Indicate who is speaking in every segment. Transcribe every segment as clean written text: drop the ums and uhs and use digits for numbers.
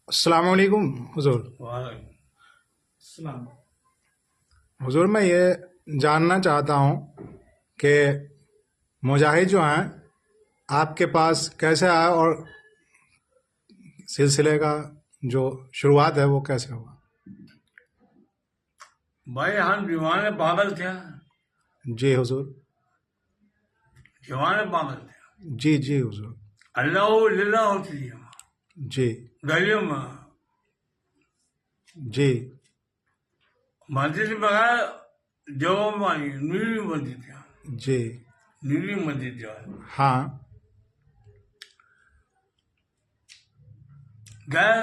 Speaker 1: अस्सलाम वालेकुम हुजूर।
Speaker 2: सलाम।
Speaker 1: हुजूर, मैं ये जानना चाहता हूँ कि मुजाहिद जो हैं आपके पास कैसे आया और सिलसिले का जो शुरुआत है वो कैसे हुआ?
Speaker 2: भाई हम दीवाने पागल थे।
Speaker 1: जी हुजूर।
Speaker 2: दीवाने पागल थे।
Speaker 1: जी जी हुजूर।
Speaker 2: अल्लाह लीला होती थी
Speaker 1: जी
Speaker 2: गलियों में।
Speaker 1: जी
Speaker 2: मस्जिद बगैर जगह में नीली मस्जिद थी।
Speaker 1: जी।
Speaker 2: नीली मस्जिद जो है
Speaker 1: हाँ
Speaker 2: गए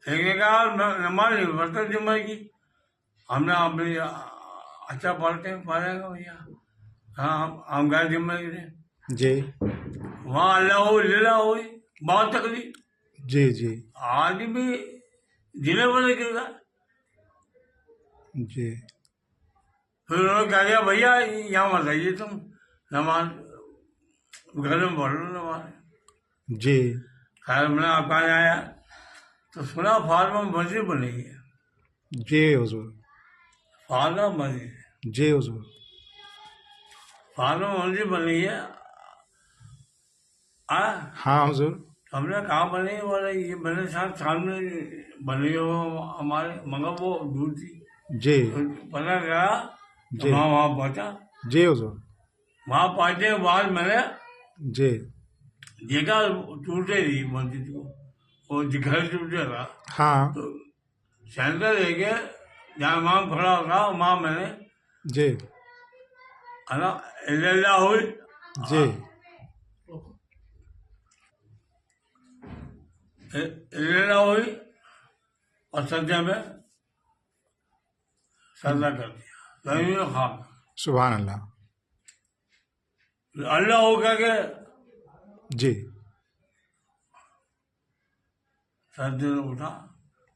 Speaker 2: एक नमाज नहीं पढ़ते जुम्मे की। हमने अपनी अच्छा पढ़ेगा भैया। हाँ हम गए जुम्मे के लिए।
Speaker 1: जी
Speaker 2: वहाँ अल्लाह लीला हुई बहुत तकलीफ।
Speaker 1: जी जी
Speaker 2: आज भी जिले बने गिर गए।
Speaker 1: जी
Speaker 2: फिर उन्होंने कह दिया भैया यहाँ मत आइए तुम, नमाज घर में पढ़ लो नमाज।
Speaker 1: जी
Speaker 2: खैर मैंने आपका आया तो सुना फार्मा मस्जिद बनी है।
Speaker 1: जी हुजूर।
Speaker 2: फार्मा मस्जिद
Speaker 1: जी हुजूर।
Speaker 2: फार्मा मस्जिद बनी है।
Speaker 1: हाँ हुजूर।
Speaker 2: हमने कहा बनी बोले ये मेरे साथ सामने बनी हो हमारे, मगर वो दूर थी।
Speaker 1: जी
Speaker 2: तो पता लगा तो
Speaker 1: जी
Speaker 2: वहाँ पहुँचा।
Speaker 1: जी हुजूर।
Speaker 2: वहाँ पहुँचने के बाद मैंने
Speaker 1: जी
Speaker 2: देखा टूटे रही मस्जिद को, वो घर टूटे था।
Speaker 1: हाँ
Speaker 2: तो सेंटर लेके जहाँ इमाम खड़ा होता वहाँ मैंने
Speaker 1: जी
Speaker 2: है ना इल्लल्लाह हुई।
Speaker 1: जी
Speaker 2: इल्लल्लाह हुई और सज्जा में सजदा कर दिया जमीन में खाक।
Speaker 1: सुभान अल्लाह।
Speaker 2: अल्लाह हो करके
Speaker 1: जी
Speaker 2: सज्जे में उठा।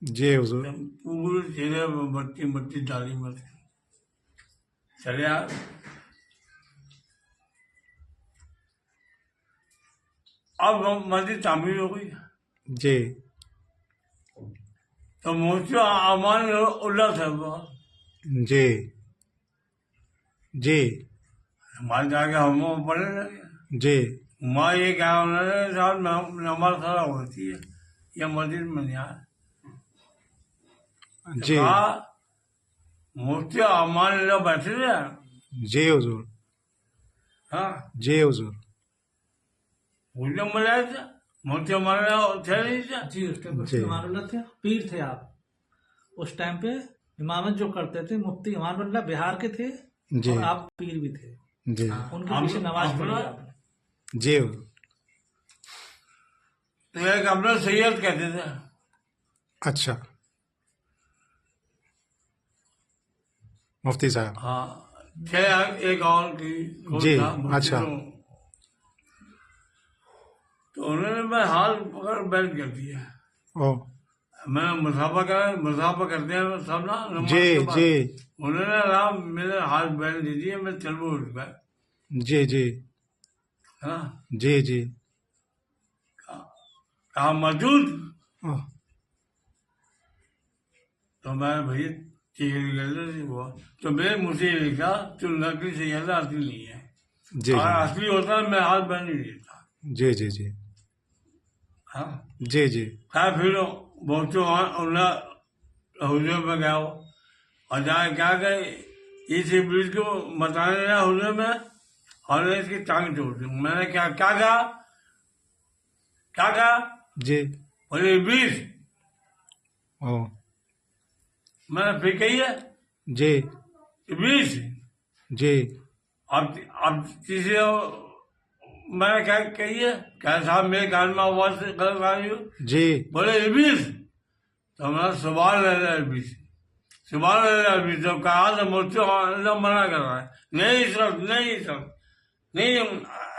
Speaker 1: जी हुजूर।
Speaker 2: पूरे चेहरे में बत्ती बत्ती डाली मत चले आ। अब मस्जिद तामीर हो गई
Speaker 1: जी
Speaker 2: तो मोर्चा अमान उल्लाह साहब
Speaker 1: जी जी
Speaker 2: हमारे जाके हम पढ़ने लगे।
Speaker 1: जी
Speaker 2: माँ ये क्या उन्होंने साहब नमाज खड़ा होती है या मस्जिद में नहीं आए। तो
Speaker 1: जी
Speaker 2: कहा मोर्चा अमान लोग बैठे थे।
Speaker 1: जी हुजूर।
Speaker 2: हाँ
Speaker 1: जी हुजूर।
Speaker 2: मुझे मजा था मोर्चा मारे थे नहीं था।
Speaker 3: जी उस टाइम
Speaker 1: जी।
Speaker 3: मुफ्ती इमानुल्लाह थे, पीर थे आप उस टाइम पे। इमामत जो करते थे मुफ्ती इमानुल्लाह बिहार के थे
Speaker 1: जी
Speaker 3: और आप पीर भी थे।
Speaker 1: जी
Speaker 3: हाँ, उनके
Speaker 2: हम-
Speaker 3: पीछे नमाज
Speaker 2: हम-
Speaker 3: पढ़ी आपने।
Speaker 1: जी हुजूर।
Speaker 2: तो एक अपना सैयद कहते थे।
Speaker 1: अच्छा, मुफ्ती साहब।
Speaker 2: हाँ थे एक और की कोई
Speaker 1: जी,
Speaker 2: था, मुफ्ती
Speaker 1: अच्छा।
Speaker 2: तो उन्होंने मैं हाथ पकड़ बैठ कर दिया।
Speaker 1: ओ
Speaker 2: मैंने मुसाफा करते हैं सब ना नमाज
Speaker 1: जी
Speaker 2: के बाद।
Speaker 1: जी
Speaker 2: उन्होंने राम मेरे हाथ बैठ दीजिए मैं चलू उठ गया
Speaker 1: जी जी
Speaker 2: है ना।
Speaker 1: जी जी
Speaker 2: कहा मौजूद
Speaker 1: ओ
Speaker 2: तो मैं भैया ठीक है हुआ तो मेरे मुझे लिखा तो नकली से ज्यादा असली नहीं है।
Speaker 1: जी
Speaker 2: और असली होता मैं हाथ बैठ नहीं देता।
Speaker 1: जी जी जी
Speaker 2: हाँ
Speaker 1: जी जी
Speaker 2: खैर फिर बहुत हुजूर में गया हो और जहाँ क्या गए इस इब्लीस को बताने लगा हुजूर में और इसकी टांग तोड़ दी। मैंने क्या क्या कहा क्या कहा
Speaker 1: जी
Speaker 2: बोले इब्लीस।
Speaker 1: ओ
Speaker 2: मैंने फिर कही है
Speaker 1: जी
Speaker 2: इब्लीस।
Speaker 1: जी
Speaker 2: अब तीसरे मैंने क्या कही है क्या साहब मेरे कान में आवाज से गलत आ रही हो।
Speaker 1: जी
Speaker 2: बोले इब्लीस। तो मैं सुबह ले रहा इब्लीस सुबह ले रहा इब्लीस। जब कहा तो मुझसे अल्लाह मना कर रहा है नहीं सर नहीं सर नहीं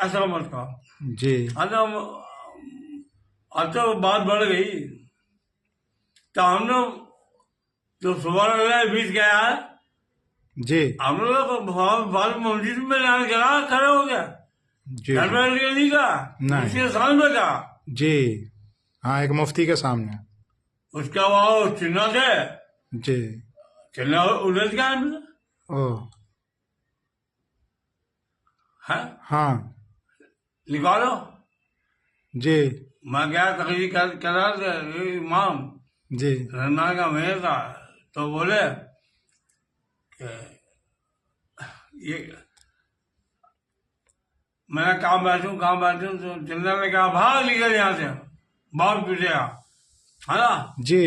Speaker 2: ऐसा मत कहो।
Speaker 1: जी
Speaker 2: अब तो बात बढ़ गई तो हम लोग जो सुबह ले रहा इब्लीस गया है
Speaker 1: जी
Speaker 2: हम लोग बाल मस्जिद में जाने के बाद खड़े हो गया।
Speaker 1: जी
Speaker 2: घर में नहीं कहा
Speaker 1: नहीं।
Speaker 2: उसके सामने कहा
Speaker 1: जी हाँ, एक मुफ्ती के सामने।
Speaker 2: उसका वो चिन्ह थे,
Speaker 1: जी।
Speaker 2: चिन्ह उलझ गया है।
Speaker 1: ओह।
Speaker 2: हाँ,
Speaker 1: हाँ।
Speaker 2: निकालो।
Speaker 1: जी।
Speaker 2: मैं गया तकरीर करा इमाम
Speaker 1: जी।
Speaker 2: रमजान का महीना था, तो बोले कि ये मैंने कहाँ बैठूं तो चिल्ला ने कहा भाग निकल यहाँ से, बहुत पीटेगा, है ना।
Speaker 1: जी।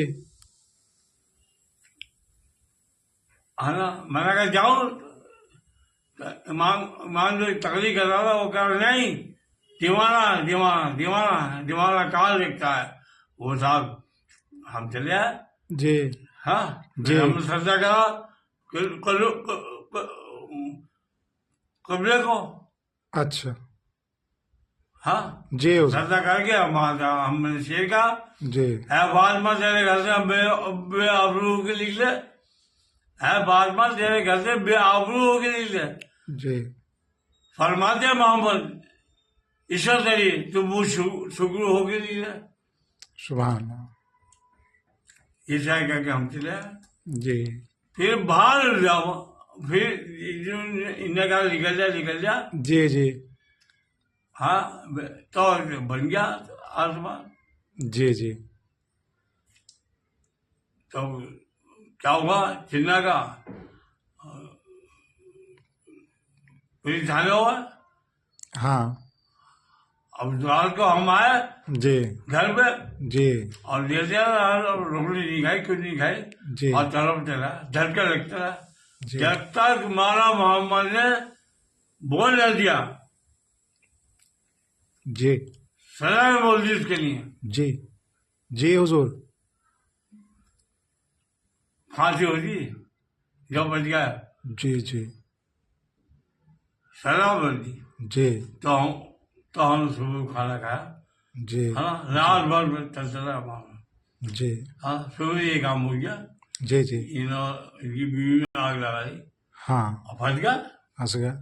Speaker 2: है ना, मैंने कहा जाऊं। इमाम इमाम जो तकलीफ कर रहा था वो कह रहा नहीं, दीवाना दीवाना दीवाना दीवाना कहाँ देखता है वो साहब। हम चले आए।
Speaker 1: जी।
Speaker 2: हाँ,
Speaker 1: जी।
Speaker 2: हमने सजदा करा कबले को।
Speaker 1: अच्छा।
Speaker 2: हाँ,
Speaker 1: जी हुजूर।
Speaker 2: सजदा करके हमने शेर कहा,
Speaker 1: जी।
Speaker 2: है फातिमा तेरे घर से बेआबरू के निकले, है फातिमा तेरे घर से बेआबरू होके निकले।
Speaker 1: जी।
Speaker 2: फरमाते मोहम्मद ईश्वर तेरी तो वो शुक्र होके निकले।
Speaker 1: सुभान अल्लाह।
Speaker 2: ये शायद करके हम चले आए।
Speaker 1: जी।
Speaker 2: फिर बाहर जाओ, फिर इन्हें कहा निकल जा।
Speaker 1: जी। जी।
Speaker 2: हाँ, तो बन गया आसमान।
Speaker 1: जी। जी।
Speaker 2: तो क्या हुआ, चिन्ना का पुलिस थाने हुआ।
Speaker 1: हाँ।
Speaker 2: अब रात को हम आए
Speaker 1: जी।
Speaker 2: घर पे,
Speaker 1: जी।
Speaker 2: और जैसे रोटी नहीं खाई, कुछ नहीं खाई,
Speaker 1: जी।
Speaker 2: और तरफ चला, झटका लगता है।
Speaker 1: जी।
Speaker 2: जब तक मारा मोहम्मद ने बोल न दिया,
Speaker 1: जी।
Speaker 2: सजा में बोल दी उसके लिए,
Speaker 1: जी। जी हुजूर।
Speaker 2: फांसी होगी जो बच गया।
Speaker 1: जी। जी।
Speaker 2: सजा बोल दी।
Speaker 1: जी।
Speaker 2: तो हम सुबह खाना खाया।
Speaker 1: जी।
Speaker 2: हाँ, रात भर चलता रहा मामला।
Speaker 1: जी।
Speaker 2: हाँ, सुबह ये काम हो गया।
Speaker 1: जी। जी।
Speaker 2: इनकी बीवी ने आग लगाई
Speaker 1: हाँ।
Speaker 2: और फंस गया,
Speaker 1: हंस गया।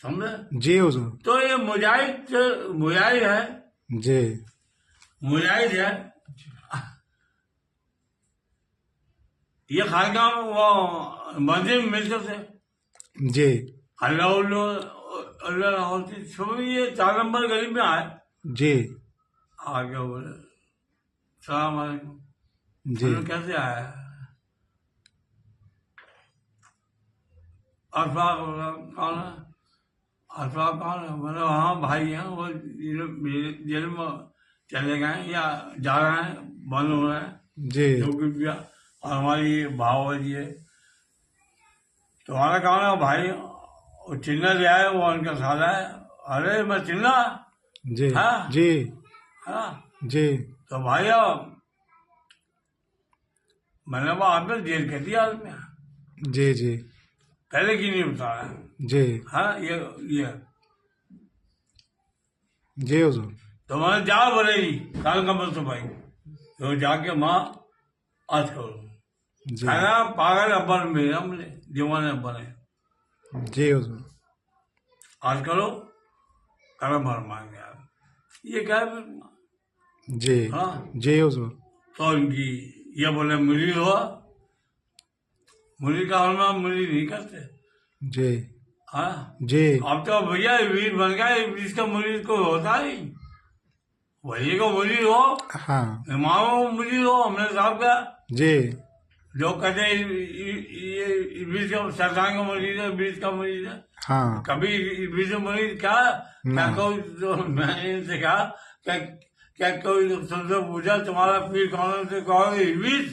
Speaker 2: समझे।
Speaker 1: जी हुजूर।
Speaker 2: तो ये मुजाहिद है,
Speaker 1: जी।
Speaker 2: मुजाहिद है। ये खानका वो मस्जिद में मिलते थे।
Speaker 1: जी।
Speaker 2: अल्लाह होती सुबह ये 4 नंबर गली में आए।
Speaker 1: जी।
Speaker 2: आगे बोले सलाम वालेकुम।
Speaker 1: जी।
Speaker 2: कैसे आया, अशफाक कौन है, अशफाक कौन है। बोले हाँ भाई हैं, वो जेल में चले गए या जा रहे हैं, बंद हो रहे हैं
Speaker 1: जी।
Speaker 2: जो कुछ भी। और हमारी भाव है ये, तुम्हारा कौन है भाई, वो चिन्ह ले आए, वो उनका साला है। अरे मैं चिन्ह।
Speaker 1: जी।
Speaker 2: हाँ?
Speaker 1: जी।
Speaker 2: हाँ,
Speaker 1: जी।
Speaker 2: तो भाई मैंने वो आपने जेल कर दिया आदमी,
Speaker 1: जी। जी।
Speaker 2: पहले की नहीं बताया।
Speaker 1: जी।
Speaker 2: हाँ, ये
Speaker 1: जी हुजूर।
Speaker 2: तो मैंने जा बोलेगी काल कमल तो भाई, तो जाके माँ आज करो।
Speaker 1: जी।
Speaker 2: है ना, पागल अब्बर मेरा मुझे दीवाने अब्बर है।
Speaker 1: जी हुजूर।
Speaker 2: आज करो, करम भर मांगे यार, ये क्या है फिर।
Speaker 1: जी।
Speaker 2: हाँ,
Speaker 1: जी हुजूर।
Speaker 2: तो इनकी ये बोले मुरीद हुआ, मुरीद का होना मुरीद नहीं करते।
Speaker 1: जी।
Speaker 2: हाँ,
Speaker 1: जी।
Speaker 2: अब तो भैया वीर बन गया, इसका मुरीद को होता ही वही को मुरीद हो,
Speaker 1: हाँ।
Speaker 2: इमाम मुरीद हो। हमने साहब का
Speaker 1: जी।
Speaker 2: जो कहते हैं ये इब्लीस का, शैतान का मरीज है, इब्लीस का मरीज है।
Speaker 1: हाँ।
Speaker 2: कभी इब्लीस का मरीज क्या, क्या कोई तो मैंने इनसे कहा क्या कोई तुमसे पूछा तुम्हारा पीर कौन है, तो कहोगे इब्लीस।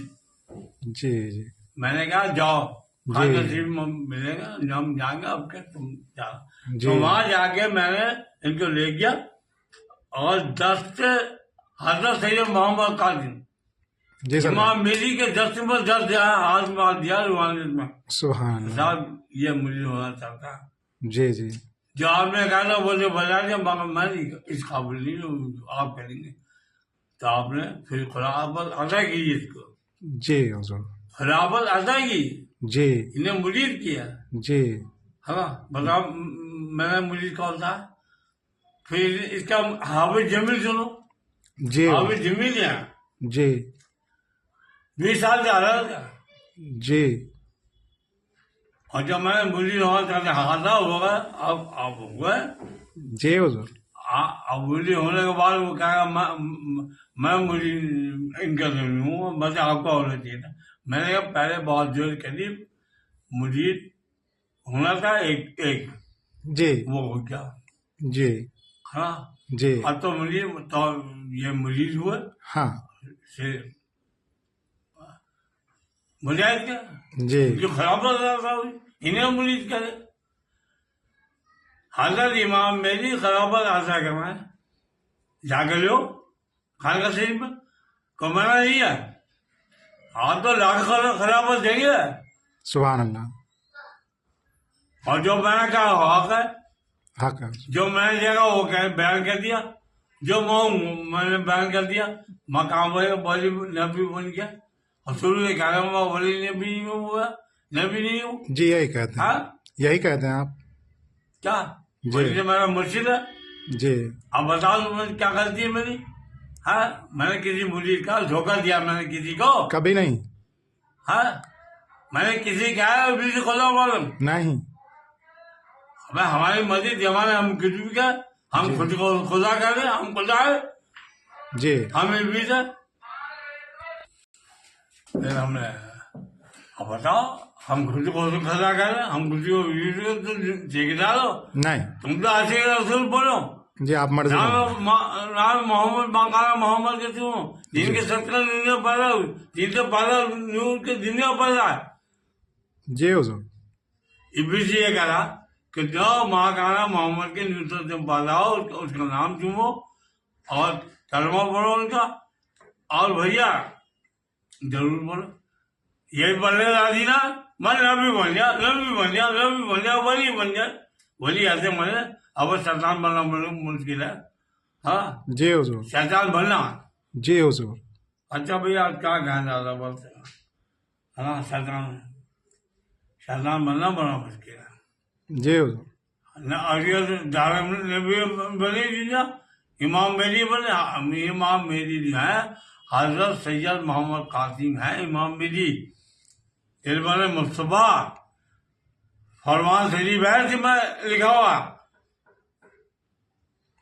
Speaker 1: जी। जी।
Speaker 2: मैंने कहा जाओ,
Speaker 1: जी।
Speaker 2: नसीब मिलेगा, हम जाएंगे, अब क्या तुम जाओ।
Speaker 1: जी।
Speaker 2: तो वहां जाके मैंने इनको ले गया, और 10 से हजरत सैयद मोहम्मद कासिम
Speaker 1: जी सर।
Speaker 2: इमाम मेरी के 10 नंबर 10 दिया, हाथ मार दिया रुहानियत में।
Speaker 1: सुभान अल्लाह।
Speaker 2: साहब ये मुझे होना चाहता है।
Speaker 1: जी। जी।
Speaker 2: जो आपने कहा था मुझे बता दिया, मगर मैं नहीं इस काबिल नहीं हूँ, आप करेंगे। तो आपने फिर खुराफत अदा की इसको,
Speaker 1: जी हुजूर।
Speaker 2: खुराफत अदा की,
Speaker 1: जी।
Speaker 2: इन्हें मुरीद किया।
Speaker 1: जी।
Speaker 2: है ना, बताओ मैंने मुरीद कौन था। फिर इसका हाफिज जमील सुनो,
Speaker 1: जी
Speaker 2: अभी जिम्मी दिया
Speaker 1: जी
Speaker 2: 20 साल जा रहा था।
Speaker 1: जी
Speaker 2: और जब मैंने मुरली होना चाहते हाथा होगा अब हुआ
Speaker 1: जी हुजूर।
Speaker 2: अब मुरली होने के बाद वो कहेगा मैं मुरली इनका नहीं हूँ, बस आपका होना चाहिए था। मैंने कहा पहले बहुत जोर करी मुरली होना था एक
Speaker 1: जी
Speaker 2: वो हो गया।
Speaker 1: जी
Speaker 2: हाँ
Speaker 1: जी
Speaker 2: अब तो मुरली तो ये मुरीद हुए
Speaker 1: हाँ
Speaker 2: से मुजाहिद क्या
Speaker 1: जी
Speaker 2: जो खराब था इन्हें मुरीद करे। हजरत इमाम मेरी खराबत आशा करना है जाकर लो खानका शरीफ में को मना नहीं है। आप तो लाख खराबत देंगे
Speaker 1: सुभान अल्लाह।
Speaker 2: और जो मैंने कहा हक है,
Speaker 1: हक है।
Speaker 2: जो मैंने देखा वो बयान कर दिया, जो मैंने बयान कर दिया। मकाम बोली नबी बन गया और शुरू से कहा मैं बोली नबी में हुआ नबी नहीं हूँ।
Speaker 1: जी यही कहते हैं।
Speaker 2: हाँ
Speaker 1: यही कहते हैं आप।
Speaker 2: क्या
Speaker 1: जी।
Speaker 2: बोली मेरा मुर्शिद है।
Speaker 1: जी
Speaker 2: अब बताओ तुम्हें क्या गलती है मेरी। हाँ मैंने किसी मुरीद का धोखा दिया मैंने किसी को
Speaker 1: कभी नहीं।
Speaker 2: हाँ मैंने किसी क्या है अभी से खुदा मालूम
Speaker 1: नहीं।
Speaker 2: अब हमारी मस्जिद जमाने हम कुछ भी क्या हम खुद को खुदा कर रहे हम खुदा है
Speaker 1: जी
Speaker 2: हम इब्लीस है। फिर हमने अब बताओ हम खुद को खुदा कर रहे हम खुद को इब्लीस ठेकेदार हो।
Speaker 1: नहीं।
Speaker 2: तुम तो आशिक रसूल बोलो
Speaker 1: जी आप मर्जी
Speaker 2: नाम मोहम्मद बाकारा मोहम्मद के तुम जिनके 17 दुनिया पैदा हुई जिनसे पैदा नूर के दुनिया पैदा है।
Speaker 1: जी हुजूर।
Speaker 2: इब्लीस ये कहा कि जो महाकाना मोहम्मद के नूर से पैदा हो उसका नाम चुनो और कलमा पढ़ो उनका और भैया जरूर बोलो यही पढ़ने राजी ना मैं नबी बन गया नबी बन गया नबी बन गया वली बन गया वली ऐसे मने अब शैतान बनना मुश्किल है। हाँ
Speaker 1: जी हुजूर।
Speaker 2: शैतान बनना।
Speaker 1: जी हुजूर।
Speaker 2: अच्छा भैया आप क्या कहना ज्यादा बोलते हैं। हाँ शैतान बनना बड़ा मुश्किल है।
Speaker 1: जी हुजूर।
Speaker 2: न अगर दारा नबी बनी दुनिया इमाम मेरी बने इमाम मेरी है हजरत सैयद मोहम्मद कासिम है इमाम मेरी इल्म मुस्तफा फरमान शरीफ है कि मैं लिखा हुआ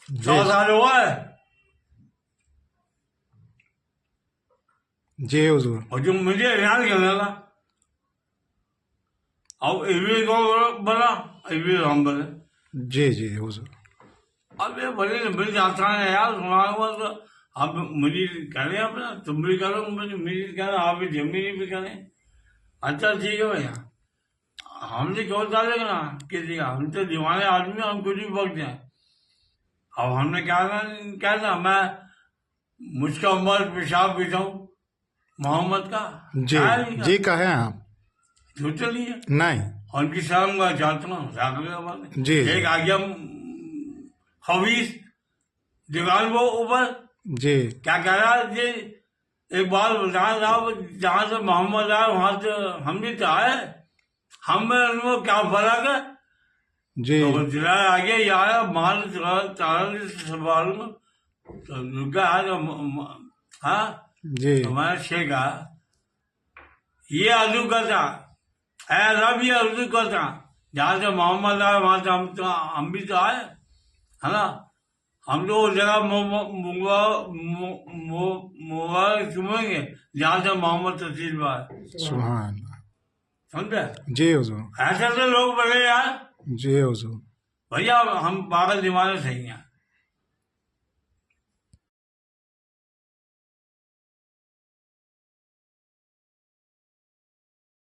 Speaker 2: 100 साल हुआ है।
Speaker 1: जी हुजूर।
Speaker 2: और जो मुझे ध्यान करना था अब इब्लीस को बना इब्लीस हम बने।
Speaker 1: जी जी हुजूर।
Speaker 2: अब ये बड़े आसान है यार सुना तो आप मुझे करें अपना तुम भी करो मुझे करें आप भी जमीनी भी करें। अच्छा ठीक है भैया हमसे क्यों डालेगा ना किसी का हम तो दीवाने आदमी हम कुछ भी बक जाए। अब हमने क्या था मैं मुझका उम्र पेशाब पीता हूँ मोहम्मद का
Speaker 1: जी जी कहे आप
Speaker 2: झूठ नहीं है
Speaker 1: नहीं।
Speaker 2: और उनकी शर्म का चाहता हूँ
Speaker 1: जी
Speaker 2: एक आ गया खबीस दीवार वो ऊपर
Speaker 1: जी
Speaker 2: क्या कह रहा है जी एक बात बताया साहब जहाँ से मोहम्मद आए वहां से हम भी तो आए हम में उनको क्या फर्क है।
Speaker 1: जी
Speaker 2: तो जिला आगे यार माल चार सवाल तो रुका है हाँ
Speaker 1: जी
Speaker 2: तो मैंने शेखा ये अर्जू करता ऐसा भी अर्जू करता जहाँ से मोहम्मद आए वहां से हम भी तो आए है ना। हम तो उस जगह मुबारक चुमेंगे जहाँ से मोहम्मद तस्वीर आए।
Speaker 1: सुभान अल्लाह।
Speaker 2: समझे
Speaker 1: जी हुजूर।
Speaker 2: ऐसे तो लोग बने यार
Speaker 1: जी हुजूर।
Speaker 2: भैया हम पागल दीवाने सही हैं।